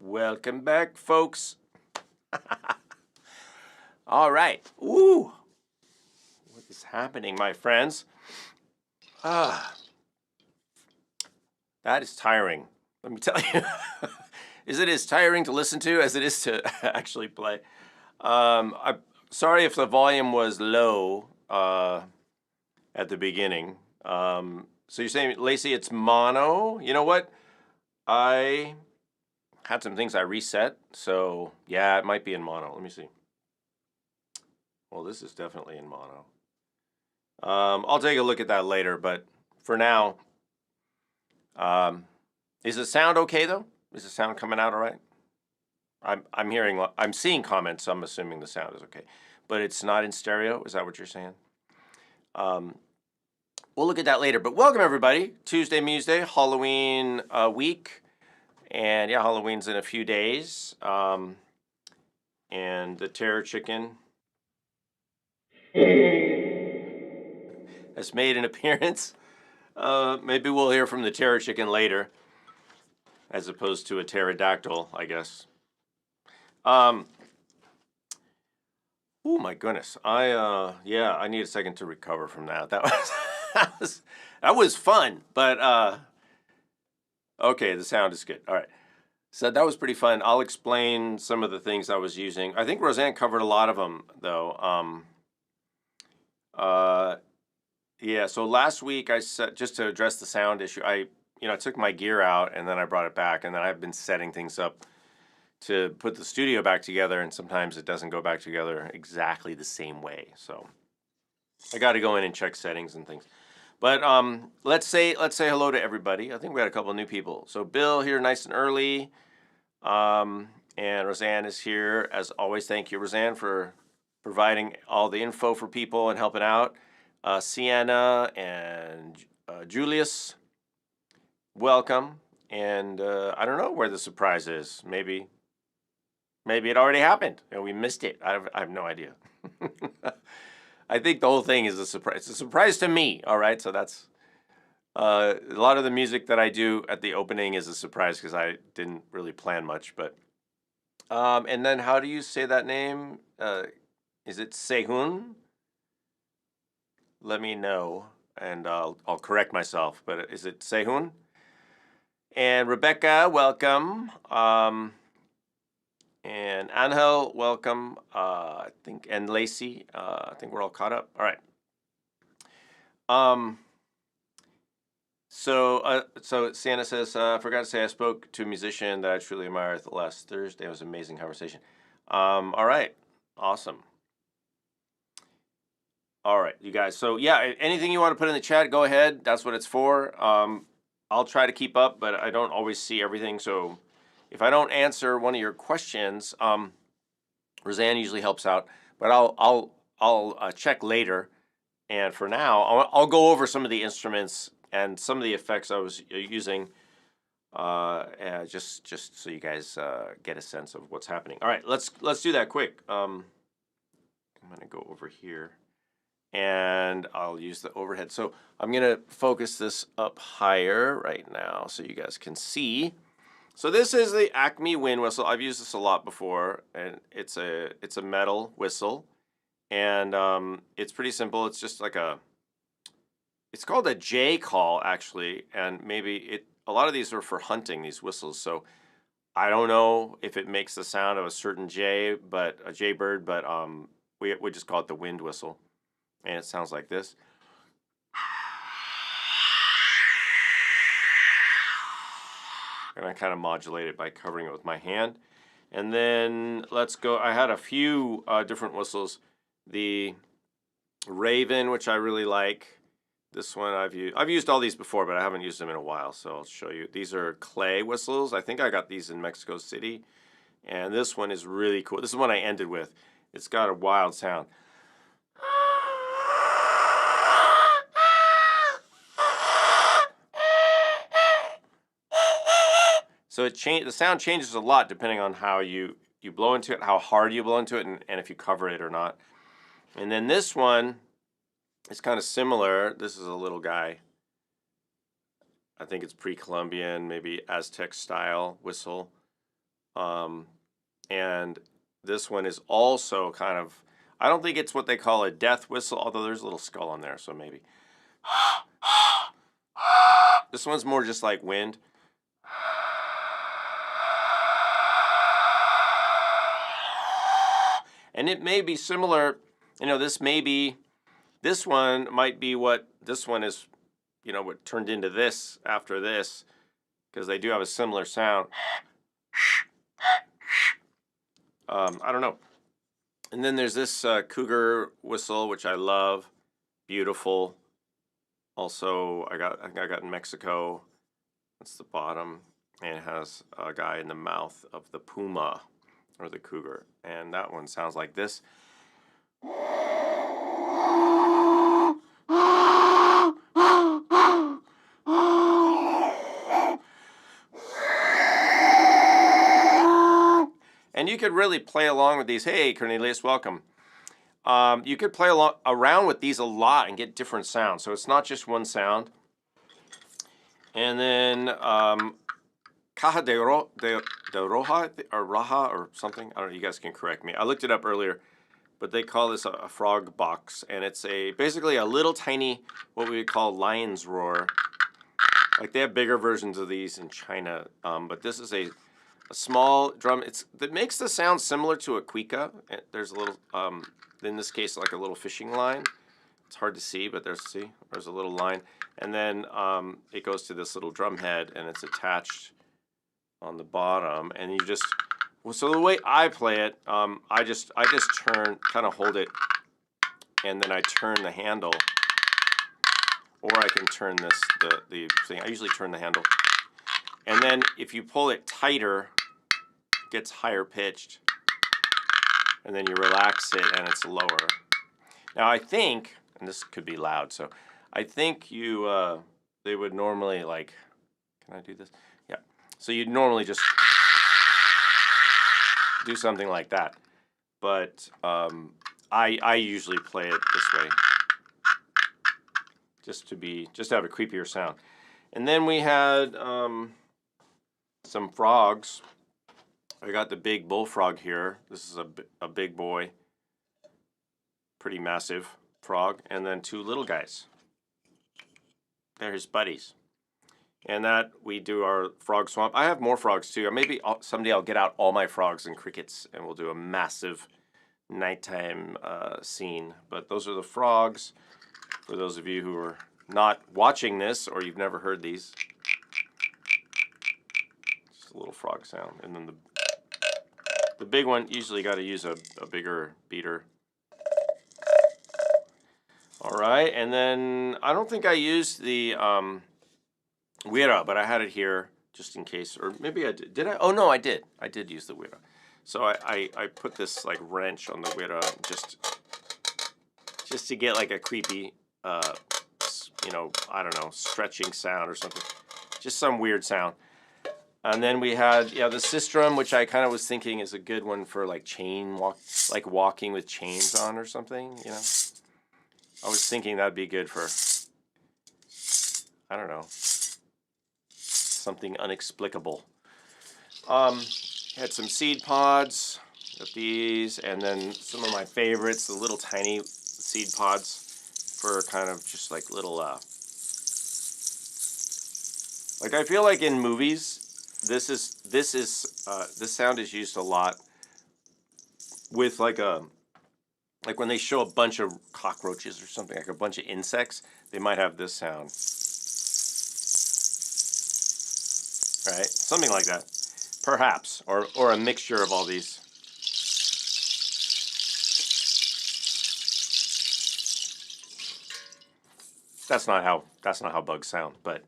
Welcome back, folks. All right. Ooh. What is happening, my friends? Ah, that is tiring. Let me tell you. Is it as tiring to listen to as it is to actually play? I'm sorry if the volume was low at the beginning. So you're saying, Lacey, it's mono? You know what? I had some things I reset. So yeah, it might be in mono. Let me see. Well, this is definitely in mono. I'll take a look at that later, but for now, is the sound okay though? Is the sound coming out all right? I'm seeing comments, so I'm assuming the sound is okay, but it's not in stereo. Is that what you're saying? We'll look at that later. But welcome everybody, Tuesday Museday, Halloween week, and yeah, Halloween's in a few days. And the Terror Chicken has made an appearance. Maybe we'll hear from the Terror Chicken later, as opposed to a pterodactyl, I guess. Oh my goodness! I need a second to recover from that. That was fun, but okay, the sound is good. All right, so that was pretty fun. I'll explain some of the things I was using. I think Roseanne covered a lot of them, though. Yeah. So last week I set, just to address the sound issue. I took my gear out and then I brought it back, and then I've been setting things up to put the studio back together, and sometimes it doesn't go back together exactly the same way. So I got to go in and check settings and things. But let's say hello to everybody. I think we got a couple of new people. So Bill here, nice and early, and Roseanne is here as always. Thank you, Roseanne, for providing all the info for people and helping out. Sienna and Julius, welcome. And I don't know where the surprise is. Maybe it already happened and we missed it. I have no idea. I think the whole thing is a surprise. It's a surprise to me, all right? So that's a lot of the music that I do at the opening is a surprise because I didn't really plan much. But and then how do you say that name? Is it Sehun? Let me know and I'll correct myself. But is it Sehun? And Rebecca, welcome. And Angel, welcome. I think, and Lacey, I think we're all caught up. All right. So Santa says, I forgot to say I spoke to a musician that I truly admire last Thursday. It was an amazing conversation. All right. Awesome. All right, you guys. So yeah, anything you want to put in the chat, go ahead. That's what it's for. I'll try to keep up, but I don't always see everything. So if I don't answer one of your questions, Roseanne usually helps out, but I'll check later. And for now, I'll go over some of the instruments and some of the effects I was using, just so you guys get a sense of what's happening. All right, let's do that quick. I'm gonna go over here, and I'll use the overhead. So I'm gonna focus this up higher right now so you guys can see. So this is the Acme wind whistle. I've used this a lot before, and it's a metal whistle, and it's pretty simple. It's just like it's called a J call actually, and maybe a lot of these are for hunting, these whistles. So I don't know if it makes the sound of a certain jay, but a jaybird, but we just call it the wind whistle, and it sounds like this. And I kind of modulate it by covering it with my hand. And then let's go. I had a few different whistles. The Raven, which I really like. This one I've used all these before, but I haven't used them in a while, so I'll show you. These are clay whistles. I think I got these in Mexico City. And this one is really cool. This is one I ended with. It's got a wild sound. So the sound changes a lot depending on how you blow into it, how hard you blow into it, and if you cover it or not. And then this one is kind of similar. This is a little guy. I think it's pre-Columbian, maybe Aztec style whistle. And this one is also kind of I don't think it's what they call a death whistle, although there's a little skull on there, so maybe. This one's more just like wind. And it may be similar, this one might be what this one is, what turned into this after this, because they do have a similar sound. I don't know. And then there's this cougar whistle, which I love. Beautiful. Also, I think I got in Mexico. That's the bottom. And it has a guy in the mouth of the puma, or the cougar. And that one sounds like this. And you could really play along with these. Hey, Cornelius, welcome. You could play around with these a lot and get different sounds. So it's not just one sound. And then caja de roja or raja or something. I don't know. You guys can correct me. I looked it up earlier, but they call this a frog box, and it's basically a little tiny what we would call lion's roar. Like they have bigger versions of these in China, but this is a small drum. That makes the sound similar to a cuica. There's a little, in this case, like a little fishing line. It's hard to see, but there's a little line. And then it goes to this little drum head, and it's attached on the bottom. And you just, so the way I play it, I just kind of hold it, and then I turn the handle. Or I can turn the thing. I usually turn the handle. And then if you pull it tighter, it gets higher pitched. And then you relax it and it's lower. Now I think, and this could be loud, so I think they would normally like, can I do this? Yeah. So you'd normally just do something like that. But I usually play it this way. Just to have a creepier sound. And then we had some frogs. I got the big bullfrog here. This is a big boy, pretty massive frog, and then two little guys. They're his buddies. And that we do our frog swamp. I have more frogs too. Or maybe someday I'll get out all my frogs and crickets, and we'll do a massive nighttime scene. But those are the frogs. For those of you who are not watching this or you've never heard these, just a little frog sound. And then the big one, usually got to use a bigger beater. All right, and then I don't think I used the huira, but I had it here just in case, or maybe I did. Did I? Oh no, I did. I did use the huira. So I put this like wrench on the huira just to get like a creepy, I don't know, stretching sound or something. Just some weird sound. And then we had, the sistrum, which I kind of was thinking is a good one for like walking with chains on or something, I was thinking that'd be good for, I don't know, something unexplicable. Had some seed pods, got these, and then some of my favorites, the little tiny seed pods for kind of just like little, like I feel like in movies, this sound is used a lot with like when they show a bunch of cockroaches or something, like a bunch of insects, they might have this sound. Right? Something like that. Perhaps. Or a mixture of all these. That's not how bugs sound, but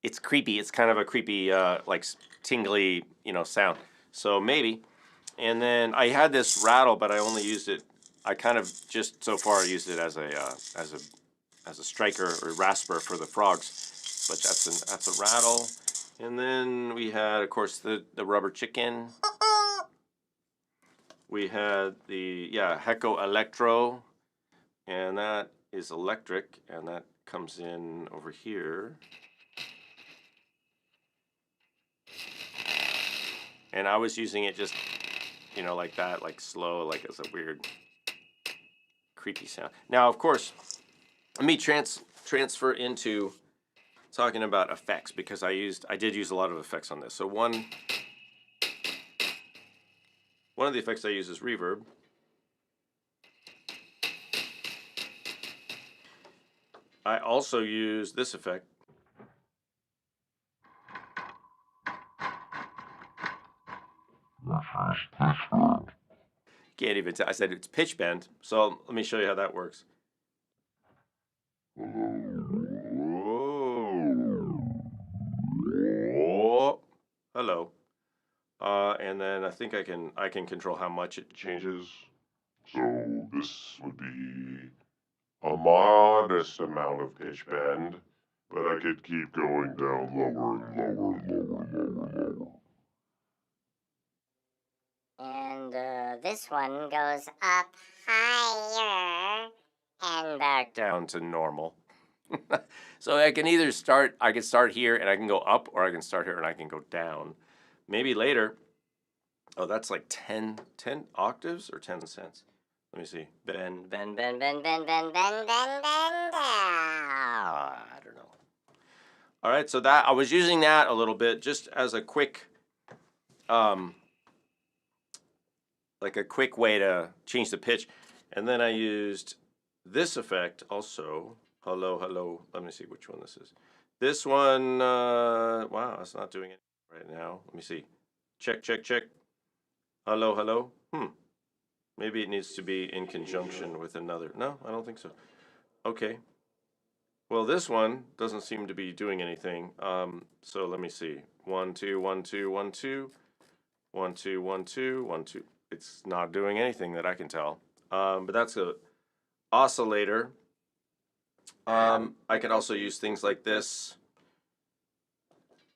it's creepy. It's kind of a creepy, like tingly, sound. So maybe. And then I had this rattle, but I only used it. I kind of just so far used it as a striker or rasper for the frogs. But that's a rattle. And then we had, of course, the rubber chicken. We had the Hecko Electro, and that is electric, and that comes in over here. And I was using it just, like that, like slow, like as a weird creepy sound. Now, of course, let me transfer into talking about effects, because I did use a lot of effects on this. So one of the effects I use is reverb. I also use this effect. Can't even tell. I said it's pitch bend. So let me show you how that works. Whoa. Hello. And then I think I can control how much it changes. So this would be a modest amount of pitch bend, but I could keep going down lower and lower and lower and lower and lower. And this one goes up higher and back down to normal. So I can start here and I can go up, or I can start here and I can go down. Maybe later. Oh, that's like 10 octaves or 10 cents. Let me see. Bend. bend, bend, bend, bend, bend, bend, bend, bend down. I don't know. All right, so that I was using that a little bit just as a quick, like a quick way to change the pitch. And then I used this effect also. Hello, hello. Let me see which one this is. This one, wow, it's not doing it right now. Let me see. Check, check, check. Hello, hello. Maybe it needs to be in conjunction with another. No, I don't think so. Okay. Well, this one doesn't seem to be doing anything. So let me see. 1, 2, 1, 2, 1, 2. 1, 2, 1, 2, 1, 2. It's not doing anything that I can tell. But that's a oscillator. I could also use things like this.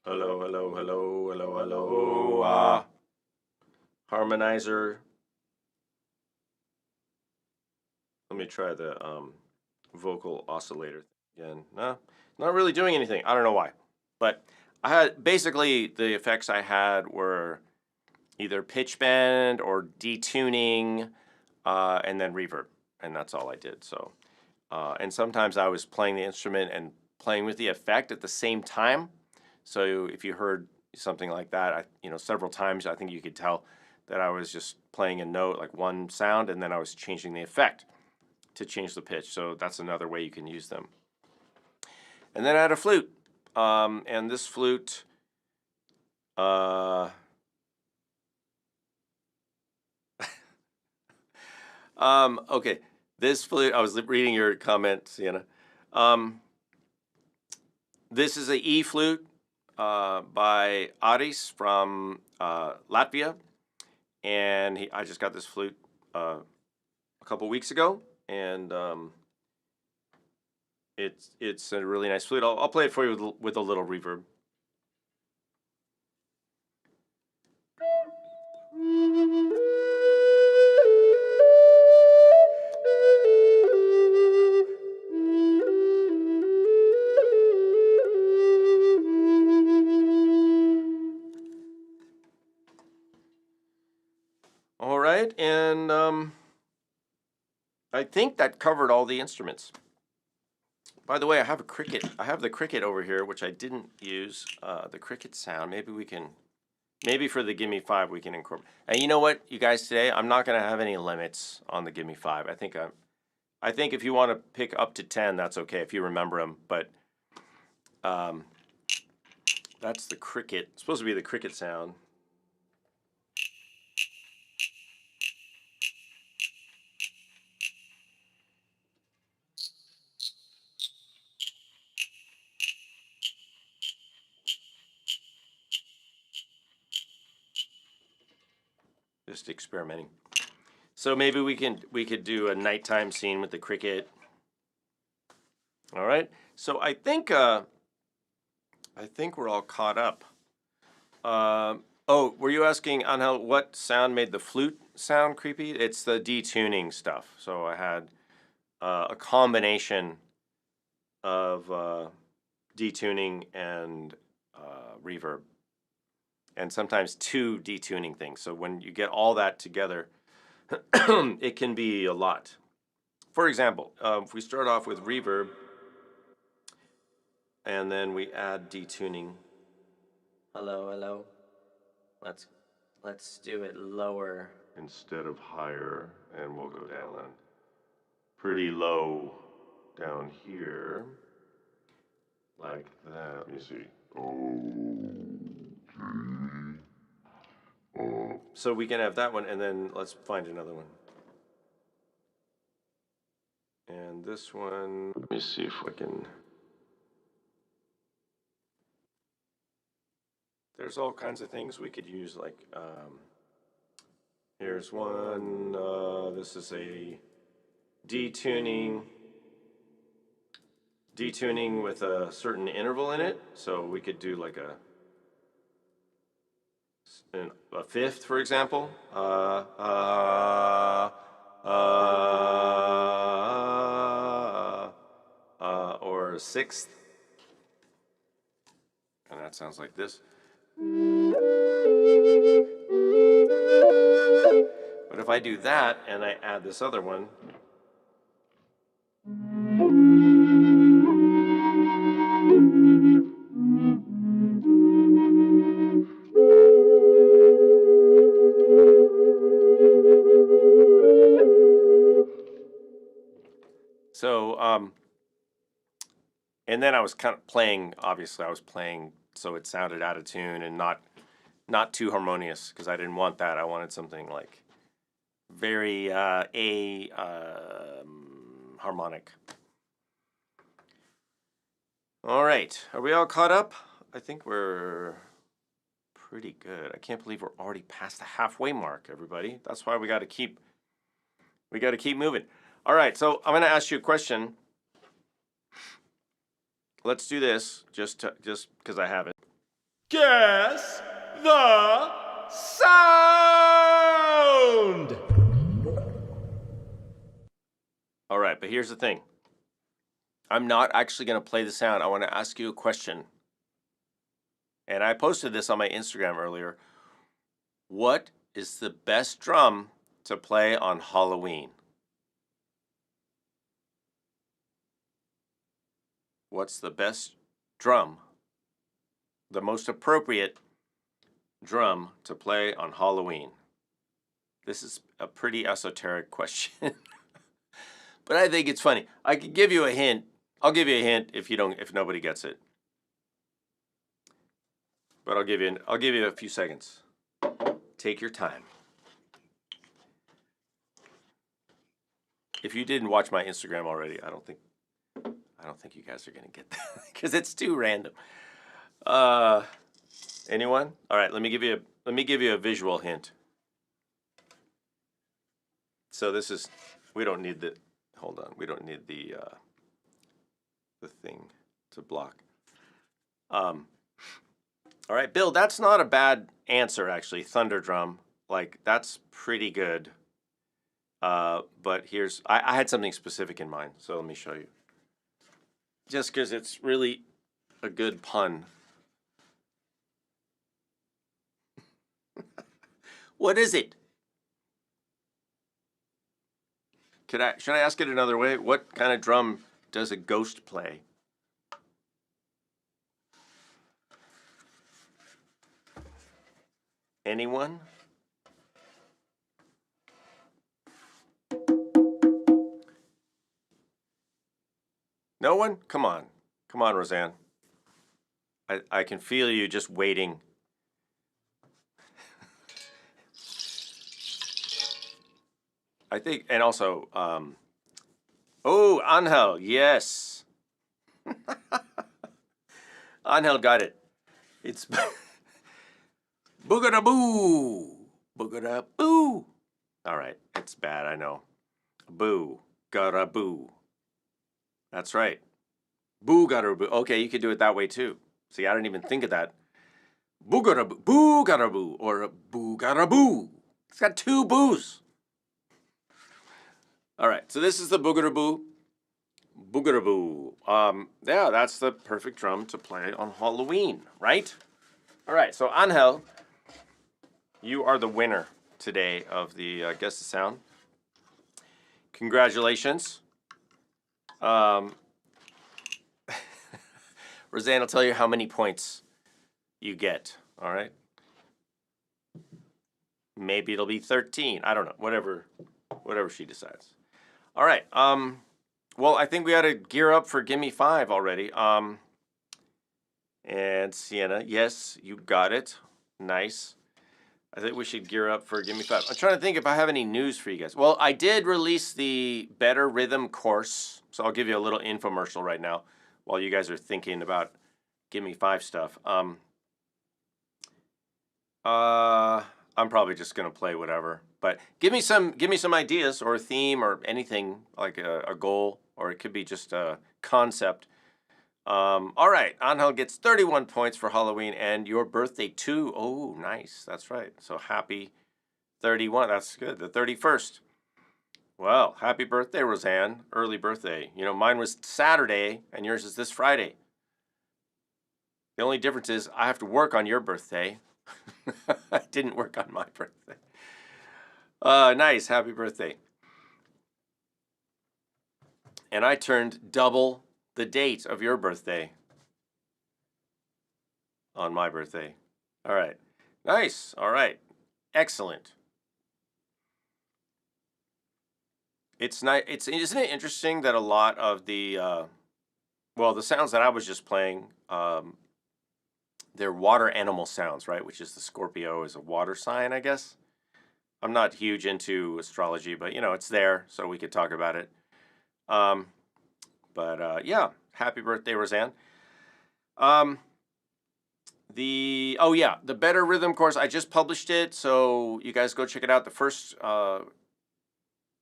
Hello, hello, hello, hello, hello. Harmonizer. Let me try the vocal oscillator again. No, not really doing anything. I don't know why. But I had basically the effects I had were either pitch bend or detuning, and then reverb, and that's all I did. So, and sometimes I was playing the instrument and playing with the effect at the same time. So if you heard something like that, several times, I think you could tell that I was just playing a note, like one sound, and then I was changing the effect to change the pitch. So that's another way you can use them. And then I had a flute, and this flute, okay, this flute, I was reading your comment, Sienna. This is a E flute by Aris from Latvia, and I just got this flute a couple weeks ago, and it's a really nice flute. I'll play it for you with a little reverb. All right, and I think that covered all the instruments. By the way, I have a cricket. I have the cricket over here, which I didn't use. The cricket sound. Maybe for the Gimme 5 we can incorporate. And you know what, you guys, today I'm not going to have any limits on the Gimme 5. I think if you want to pick up to 10, that's okay if you remember them. But that's the cricket. It's supposed to be the cricket sound. Just experimenting. So maybe we could do a nighttime scene with the cricket. All right. So I think we're all caught up. Oh, were you asking, Angel, what sound made the flute sound creepy? It's the detuning stuff. So I had a combination of detuning and reverb, and sometimes two detuning things. So when you get all that together, it can be a lot. for example, if we start off with reverb, and then we add detuning. Hello, hello. Let's do it lower instead of higher, and we'll go down pretty low down here, like that. Let me see. So we can have that one, and then let's find another one. And this one, let me see if I can. There's all kinds of things we could use, like, here's one, this is a detuning with a certain interval in it, so we could do like a fifth, for example, or a sixth, and that sounds like this. But if I do that and I add this other one, so and then I was kind of playing. Obviously, I was playing so it sounded out of tune and not too harmonious, because I didn't want that. I wanted something like very harmonic. All right, are we all caught up? I think we're pretty good. I can't believe we're already past the halfway mark, everybody. That's why we got to keep moving. All right, so I'm going to ask you a question. Let's do this just because I have it. Guess the sound. All right, but here's the thing. I'm not actually going to play the sound. I want to ask you a question. And I posted this on my Instagram earlier. What is the best drum to play on Halloween? What's the best drum, the most appropriate drum to play on Halloween? This is a pretty esoteric question, but I think it's funny. I could give you a hint. I'll give you a hint if nobody gets it. But I'll give you a few seconds. Take your time. If you didn't watch my Instagram already, I don't think you guys are gonna get that because it's too random. Anyone? All right, let me give you a visual hint. So this is, we don't need the, hold on, we don't need the thing to block. All right, Bill, that's not a bad answer actually. Thunder drum, like that's pretty good. But here's, I had something specific in mind, so let me show you. Just because it's really a good pun. What is it? Should I ask it another way? What kind of drum does a ghost play? Anyone? No one? Come on, Roseanne. I can feel you just waiting. I think, and also, oh, Angel, yes. Angel got it. It's boogadaboo, boogadaboo. All right, it's bad, I know. Boo, garaboo. That's right. Boogadaboo. Okay, you could do it that way too. See, I didn't even think of that. Boogadaboo, boogadaboo, or boogadaboo. It's got two boos. All right, so this is the boogadaboo. Boogadaboo. Yeah, that's the perfect drum to play on Halloween, right? All right, so Angel, you are the winner today of the Guess the Sound. Congratulations. Roseanne will tell you how many points you get. All right. Maybe it'll be 13. I don't know. Whatever she decides. All right. Well, I think we ought to gear up for Gimme 5 already. And Sienna, yes, you got it. Nice. I think we should gear up for Gimme 5. I'm trying to think if I have any news for you guys. Well, I did release the Better Rhythm course, so I'll give you a little infomercial right now while you guys are thinking about Gimme 5 stuff. I'm probably just gonna play whatever, but give me some ideas or a theme or anything like a goal, or it could be just a concept. All right, Angel gets 31 points for Halloween and your birthday too. Oh, nice. That's right. So happy 31. That's good. The 31st. Well, happy birthday, Roseanne. Early birthday. You know, mine was Saturday and yours is this Friday. The only difference is I have to work on your birthday. I didn't work on my birthday. Nice. Happy birthday. And I turned double the date of your birthday on my birthday. All right. Nice. All right. Excellent. It's nice. Isn't it interesting that a lot of the the sounds that I was just playing, they're water animal sounds, right? Which is the Scorpio is a water sign, I guess. I'm not huge into astrology, but you know, it's there, so we could talk about it. Yeah, happy birthday, Roseanne. The Better Rhythm course, I just published it, so you guys go check it out. The first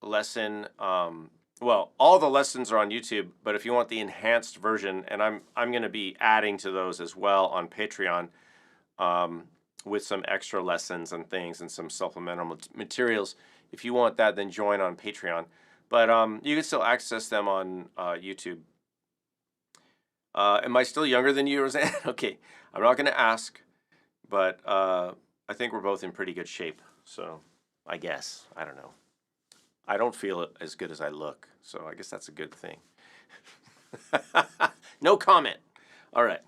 lesson, all the lessons are on YouTube, but if you want the enhanced version, and I'm going to be adding to those as well on Patreon, with some extra lessons and things and some supplemental materials. If you want that, then join on Patreon. But you can still access them on YouTube. Am I still younger than you, Roseanne? Okay, I'm not going to ask, but I think we're both in pretty good shape. So I guess. I don't know. I don't feel as good as I look, so I guess that's a good thing. No comment. All right.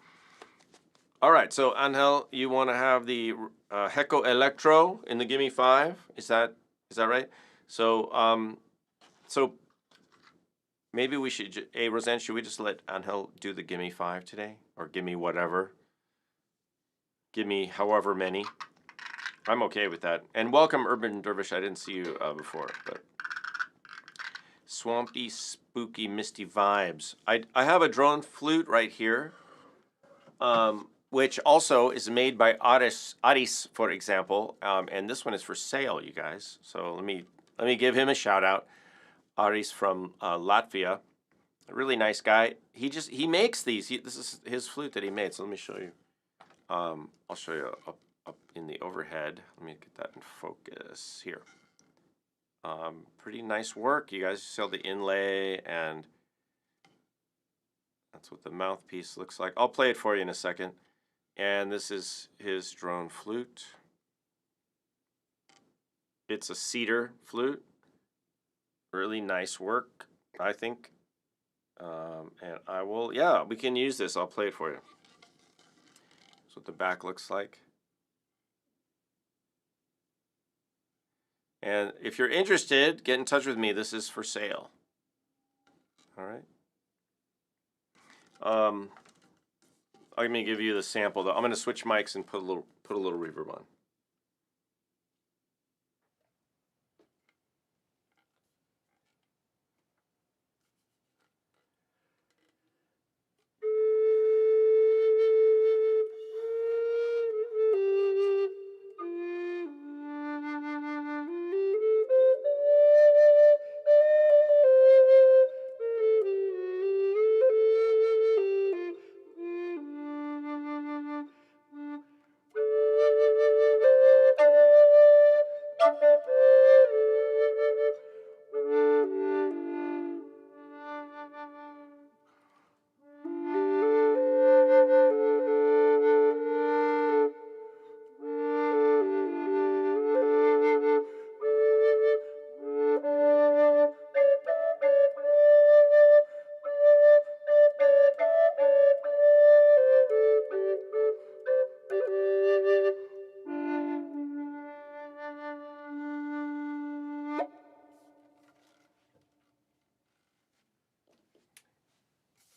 All right, so Angel, you want to have the Hecko Electro in the Gimme 5? Is that right? So maybe we should. Hey, Roseanne, should we just let Angel do the Gimme 5 today, or Gimme whatever? Give me however many. I'm okay with that. And welcome, Urban Dervish. I didn't see you before, but swampy, spooky, misty vibes. I have a drone flute right here. Which also is made by Aris, for example, and this one is for sale, you guys. So let me give him a shout out. Aris from Latvia, a really nice guy. He makes these. This is his flute that he made. So let me show you. I'll show you up in the overhead. Let me get that in focus here. Pretty nice work, you guys. You see the inlay, and that's what the mouthpiece looks like. I'll play it for you in a second. And this is his drone flute. It's a cedar flute. Really nice work, I think. And I will, we can use this. I'll play it for you. That's what the back looks like. And if you're interested, get in touch with me. This is for sale. All right. I'm going to give you the sample, though. I'm going to switch mics and put a little reverb on.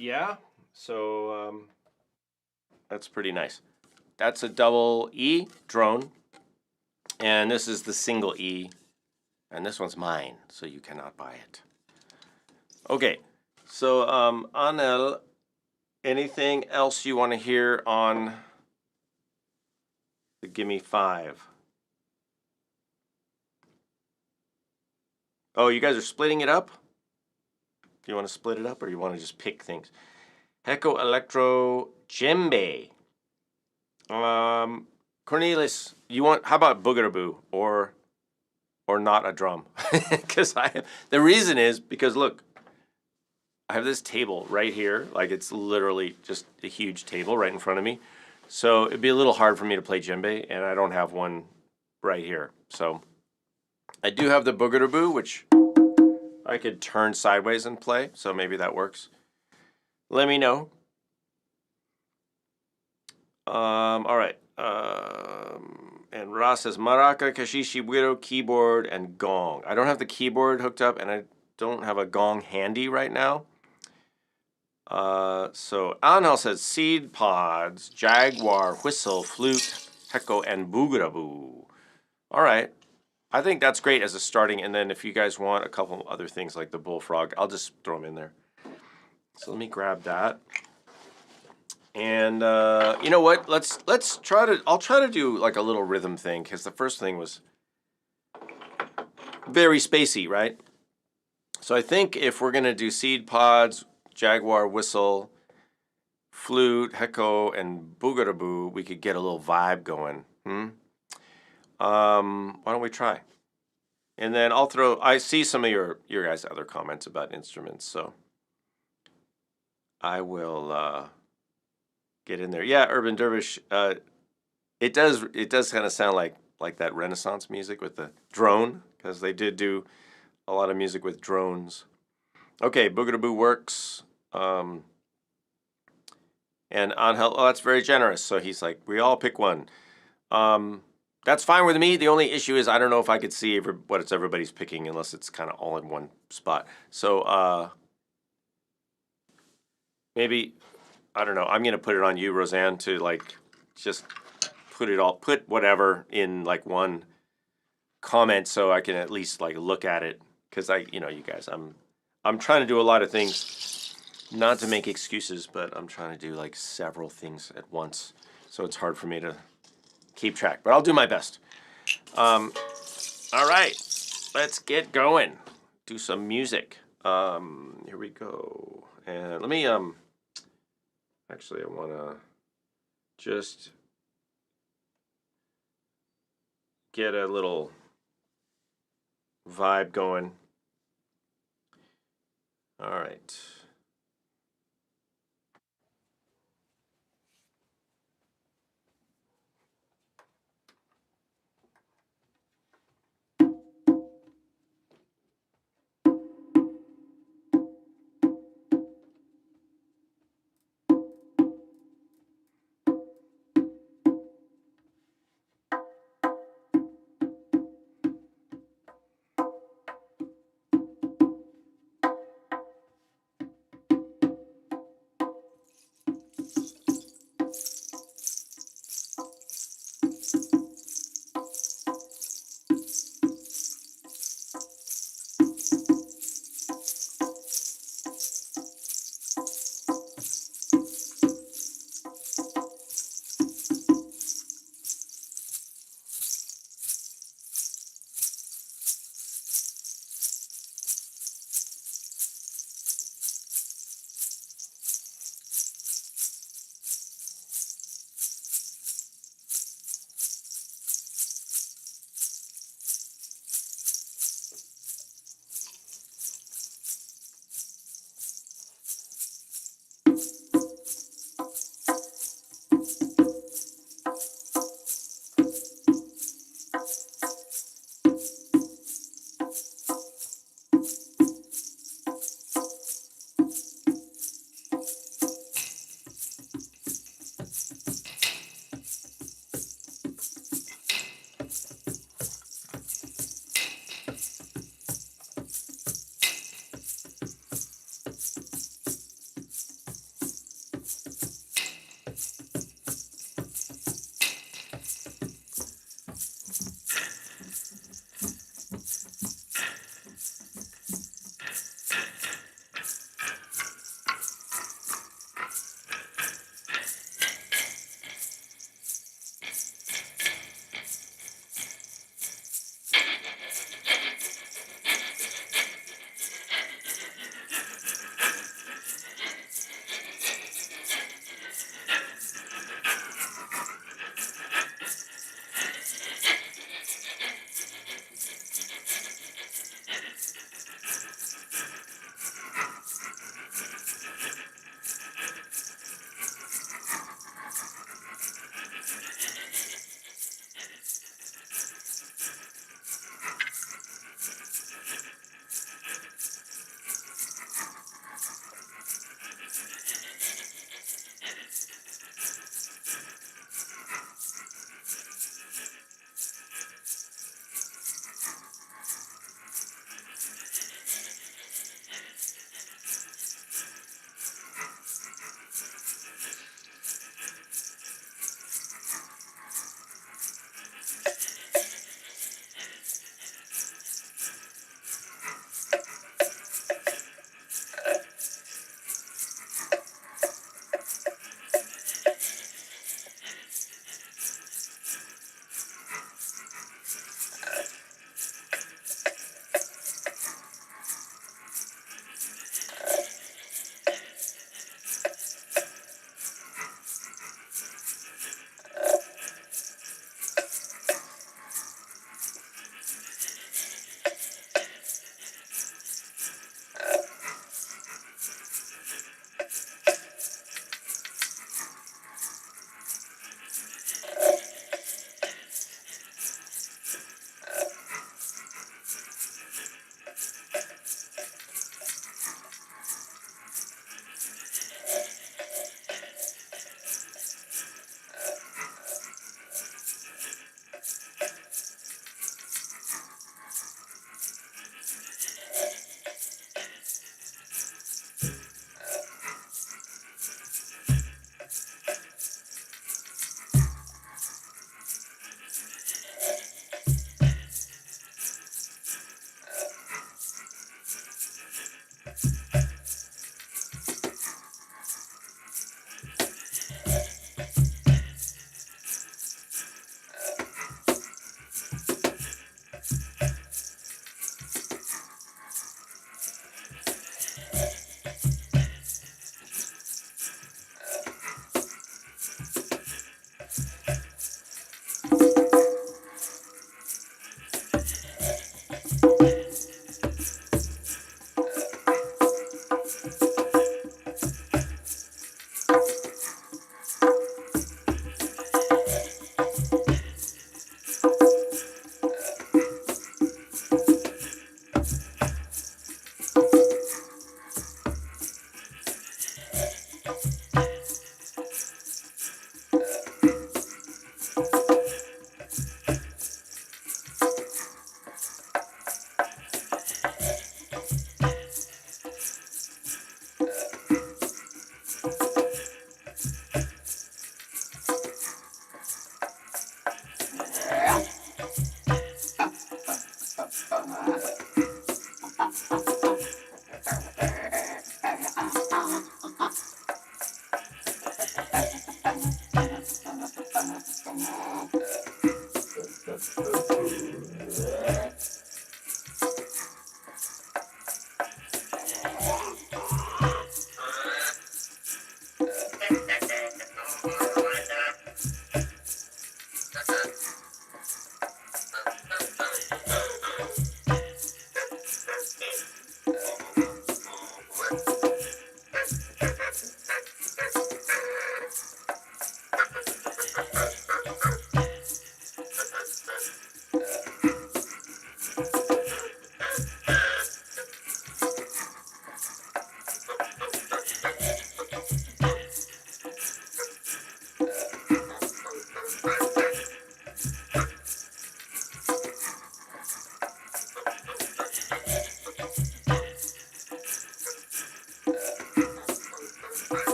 yeah, so that's pretty nice. That's a double E drone, and this is the single E, and this one's mine, so you cannot buy it. Okay, so Anel, anything else you want to hear on the Gimme 5? Oh, you guys are splitting it up? Do you want to split it up, or you want to just pick things? Heko Electro Djembe. Cornelius, you want? How about Boogaraboo or not a drum? Because the reason is because look, I have this table right here, like it's literally just a huge table right in front of me. So it'd be a little hard for me to play djembe, and I don't have one right here. So I do have the Boogaraboo, which I could turn sideways and play. So maybe that works. Let me know. All right. And Ross says maraca, kashishi, widow, keyboard, and gong. I don't have the keyboard hooked up, and I don't have a gong handy right now. So Anel says seed pods, jaguar, whistle, flute, heko, and boogaraboo. All right. I think that's great as a starting, and then if you guys want a couple other things like the bullfrog, I'll just throw them in there. So let me grab that. And you know what? Let's try to. I'll try to do like a little rhythm thing because the first thing was very spacey, right? So I think if we're gonna do seed pods, jaguar, whistle, flute, heko, and boogaraboo, we could get a little vibe going. Why don't we try? And then I'll throw. I see some of your guys' other comments about instruments, so I will get in there. Yeah, Urban Dervish. It does kind of sound like that Renaissance music with the drone, because they did do a lot of music with drones. Okay, Boogaraboo works. And Angel, oh, that's very generous. So he's like, we all pick one. That's fine with me. The only issue is I don't know if I could see what it's everybody's picking unless it's kind of all in one spot. So maybe, I don't know. I'm going to put it on you, Roseanne, to like just put whatever in like one comment so I can at least like look at it. Because you guys, I'm trying to do a lot of things, not to make excuses, but I'm trying to do like several things at once. So it's hard for me to keep track, but I'll do my best. All right, let's get going. Do some music. Here we go. And let me, actually, I want to just get a little vibe going. All right.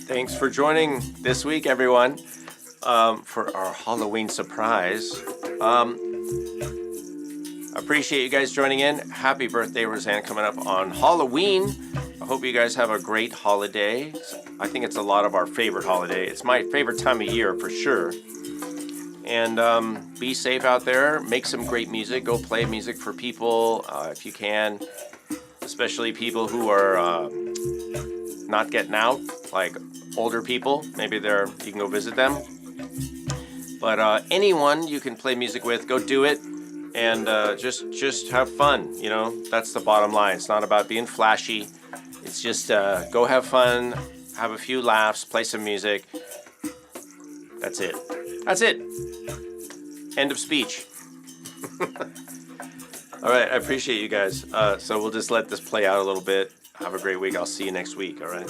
Thanks for joining this week, everyone, for our Halloween surprise. Appreciate you guys joining in. Happy birthday, Roseanne, coming up on Halloween. I hope you guys have a great holiday. I think it's a lot of our favorite holiday. It's my favorite time of year for sure. And be safe out there. Make some great music. Go play music for people if you can, especially people who are not getting out, like older people. Maybe you can go visit them. But anyone you can play music with, go do it. And just have fun, you know. That's the bottom line. It's not about being flashy. It's just go have fun, have a few laughs, play some music. That's it. That's it. End of speech. All right, I appreciate you guys. So we'll just let this play out a little bit. Have a great week. I'll see you next week, all right?